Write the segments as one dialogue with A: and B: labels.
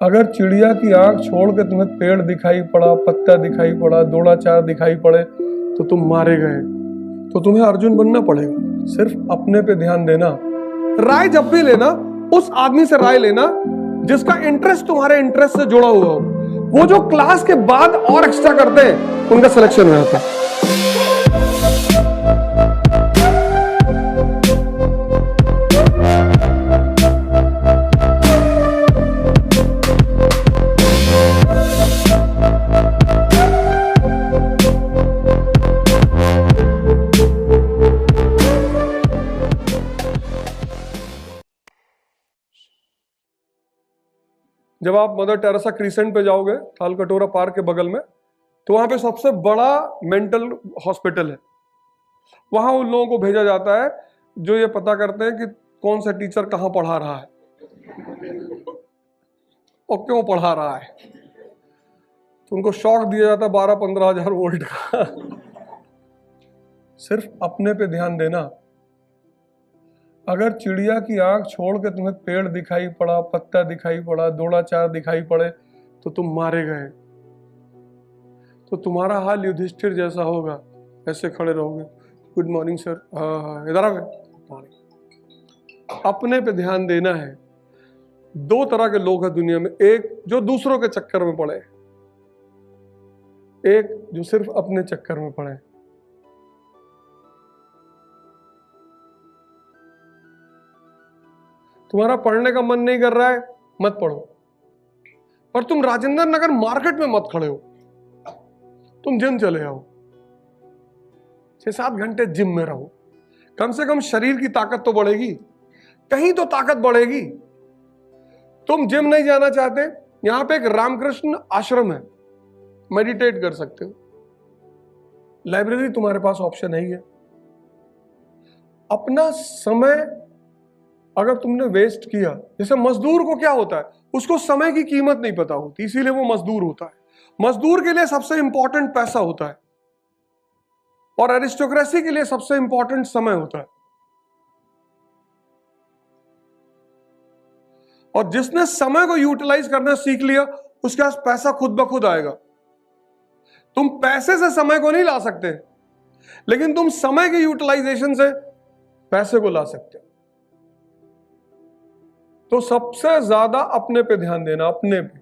A: अगर चिड़िया की आंख छोड़ के तुम्हें पेड़ दिखाई पड़ा, पत्ता दिखाई पड़ा, द्रोणाचार्य दिखाई पड़े तो तुम मारे गए, तो तुम्हें अर्जुन बनना पड़ेगा। सिर्फ अपने पे ध्यान देना। राय जब भी लेना उस आदमी से राय लेना जिसका इंटरेस्ट तुम्हारे इंटरेस्ट से जुड़ा हुआ हो। वो जो क्लास के बाद और एक्स्ट्रा करते हैं उनका सिलेक्शन हो जाता है। जब आप मदर टेरेसा क्रीसेंट पे जाओगे, थालकटोरा पार्क के बगल में, तो वहां पे सबसे बड़ा मेंटल हॉस्पिटल है। वहां उन लोगों को भेजा जाता है जो ये पता करते हैं कि कौन सा टीचर कहां पढ़ा रहा है और क्यों पढ़ा रहा है। तो उनको शॉक दिया जाता है 12-15 हजार वोल्ट का। सिर्फ अपने पे ध्यान देना। अगर चिड़िया की आंख छोड़ के तुम्हें पेड़ दिखाई पड़ा, पत्ता दिखाई पड़ा, द्रोणाचार्य दिखाई पड़े तो तुम मारे गए, तो तुम्हारा हाल युधिष्ठिर जैसा होगा। ऐसे खड़े रहोगे, गुड मॉर्निंग सर, हाँ इधर आ गए। अपने पे ध्यान देना है। दो तरह के लोग हैं दुनिया में, एक जो दूसरों के चक्कर में पड़े, एक जो सिर्फ अपने चक्कर में पड़े। तुम्हारा पढ़ने का मन नहीं कर रहा है, मत पढ़ो, पर तुम राजेंद्र नगर मार्केट में मत खड़े हो, तुम जिम चले आओ, 6-7 घंटे जिम में रहो। कम से कम शरीर की ताकत तो बढ़ेगी, कहीं तो ताकत बढ़ेगी। तुम जिम नहीं जाना चाहते, यहां पे एक रामकृष्ण आश्रम है, मेडिटेट कर सकते हो। लाइब्रेरी तुम्हारे पास ऑप्शन है ही है। अपना समय अगर तुमने वेस्ट किया, जैसे मजदूर को क्या होता है, उसको समय की कीमत नहीं पता होती, इसीलिए वो मजदूर होता है। मजदूर के लिए सबसे इंपॉर्टेंट पैसा होता है और एरिस्टोक्रेसी के लिए सबसे इंपॉर्टेंट समय होता है। और जिसने समय को यूटिलाइज करना सीख लिया, उसके पास पैसा खुद ब खुद आएगा। तुम पैसे से समय को नहीं ला सकते, लेकिन तुम समय के यूटिलाइजेशन से पैसे को ला सकते हो। तो सबसे ज्यादा अपने पे ध्यान देना, अपने पे।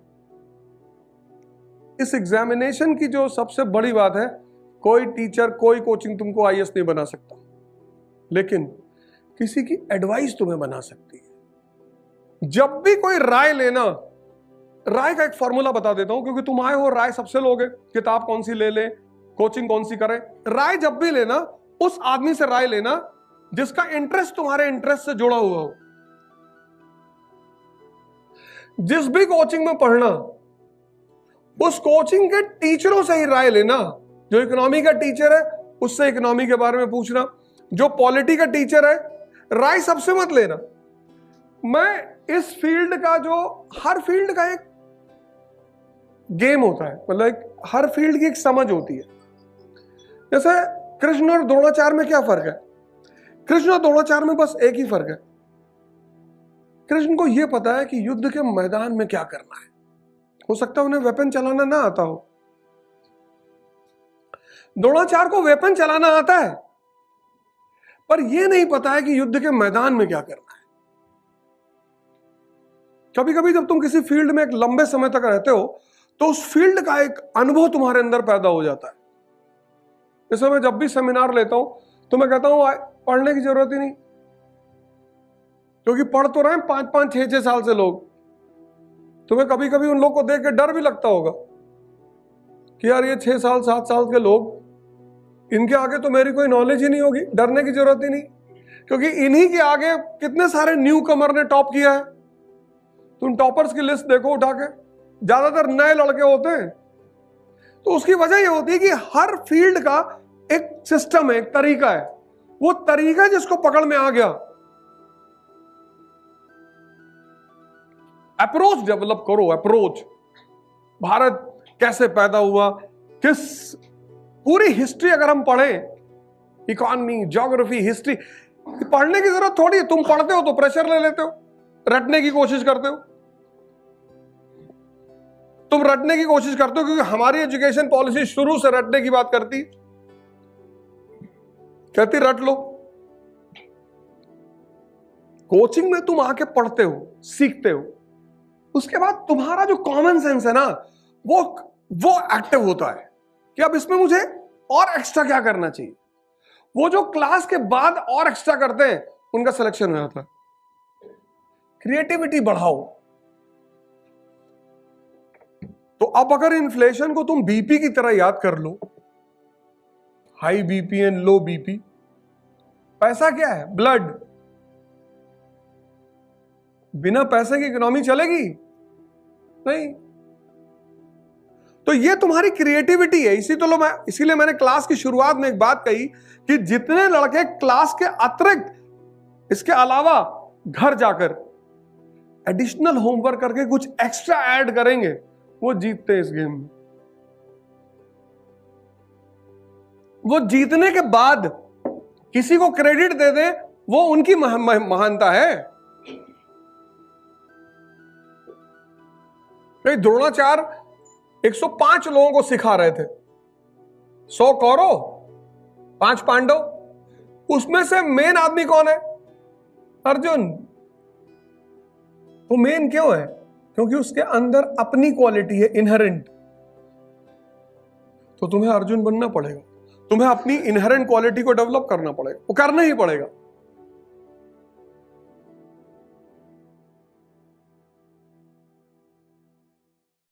A: इस एग्जामिनेशन की जो सबसे बड़ी बात है, कोई टीचर, कोई कोचिंग तुमको आईएएस नहीं बना सकता, लेकिन किसी की एडवाइस तुम्हें बना सकती है। जब भी कोई राय लेना, राय का एक फॉर्मूला बता देता हूं, क्योंकि तुम आए हो राय सबसे लोगे, किताब कौन सी ले ले, कोचिंग कौन सी करें। राय जब भी लेना उस आदमी से राय लेना जिसका इंटरेस्ट तुम्हारे इंटरेस्ट से जुड़ा हुआ हो। जिस भी कोचिंग में पढ़ना, उस कोचिंग के टीचरों से ही राय लेना। जो इकोनॉमी का टीचर है उससे इकोनॉमी के बारे में पूछना, जो पॉलिटी का टीचर है, राय सबसे मत लेना। मैं इस फील्ड का, जो हर फील्ड का एक गेम होता है, मतलब हर फील्ड की एक समझ होती है। जैसे कृष्ण और द्रोणाचार्य में क्या फर्क है? कृष्ण और द्रोणाचार्य में बस एक ही फर्क है, कृष्ण को यह पता है कि युद्ध के मैदान में क्या करना है। हो सकता है उन्हें वेपन चलाना ना आता हो, द्रोणाचार्य को वेपन चलाना आता है, पर यह नहीं पता है कि युद्ध के मैदान में क्या करना है। कभी कभी जब तुम किसी फील्ड में एक लंबे समय तक रहते हो, तो उस फील्ड का एक अनुभव तुम्हारे अंदर पैदा हो जाता है। जैसे मैं जब भी सेमिनार लेता हूं, तो मैं कहता हूं पढ़ने की जरूरत ही नहीं, क्योंकि पढ़ तो रहे 5-5, 6-6 साल से लोग। तुम्हें कभी कभी उन लोग को देख के डर भी लगता होगा कि यार ये 6 साल 7 साल के लोग, इनके आगे तो मेरी कोई नॉलेज ही नहीं होगी। डरने की जरूरत ही नहीं, क्योंकि इन्हीं के आगे कितने सारे न्यू कमर ने टॉप किया है। तुम टॉपर्स की लिस्ट देखो उठा के, ज्यादातर नए लड़के होते हैं। तो उसकी वजह यह होती है कि हर फील्ड का एक सिस्टम है, एक तरीका है। वो तरीका जिसको पकड़ में आ गया, अप्रोच डेवलप करो। अप्रोच, भारत कैसे पैदा हुआ, किस पूरी हिस्ट्री अगर हम पढ़ें, इकोनॉमी, ज्योग्राफी, हिस्ट्री, पढ़ने की जरूरत थोड़ी है। तुम पढ़ते हो तो प्रेशर ले लेते हो, रटने की कोशिश करते हो। तुम रटने की कोशिश करते हो, क्योंकि हमारी एजुकेशन पॉलिसी शुरू से रटने की बात करती, कहती रट लो। कोचिंग में तुम आके पढ़ते हो, सीखते हो, उसके बाद तुम्हारा जो कॉमन सेंस है ना, वो एक्टिव होता है कि अब इसमें मुझे और एक्स्ट्रा क्या करना चाहिए। वो जो क्लास के बाद और एक्स्ट्रा करते हैं, उनका सिलेक्शन हो जाता है। क्रिएटिविटी बढ़ाओ। तो अब अगर इन्फ्लेशन को तुम बीपी की तरह याद कर लो, high BP and low BP, पैसा क्या है? ब्लड। बिना पैसे की इकोनॉमी चलेगी नहीं। तो ये तुम्हारी क्रिएटिविटी है। इसीलिए मैंने क्लास की शुरुआत में एक बात कही कि जितने लड़के क्लास के अतिरिक्त इसके अलावा घर जाकर एडिशनल होमवर्क करके कुछ एक्स्ट्रा ऐड करेंगे, वो जीतते हैं इस गेम में। वो जीतने के बाद किसी को क्रेडिट दे दे, वो उनकी महानता है। द्रोणाचार्य 105 लोगों को सिखा रहे थे, 100 कौरव 5 पांडव। उसमें से मेन आदमी कौन है? अर्जुन। वो मेन क्यों है? क्योंकि उसके अंदर अपनी क्वालिटी है, इनहेरेंट। तो तुम्हें अर्जुन बनना पड़ेगा, तुम्हें अपनी इनहेरेंट क्वालिटी को डेवलप करना पड़ेगा, वो करना ही पड़ेगा।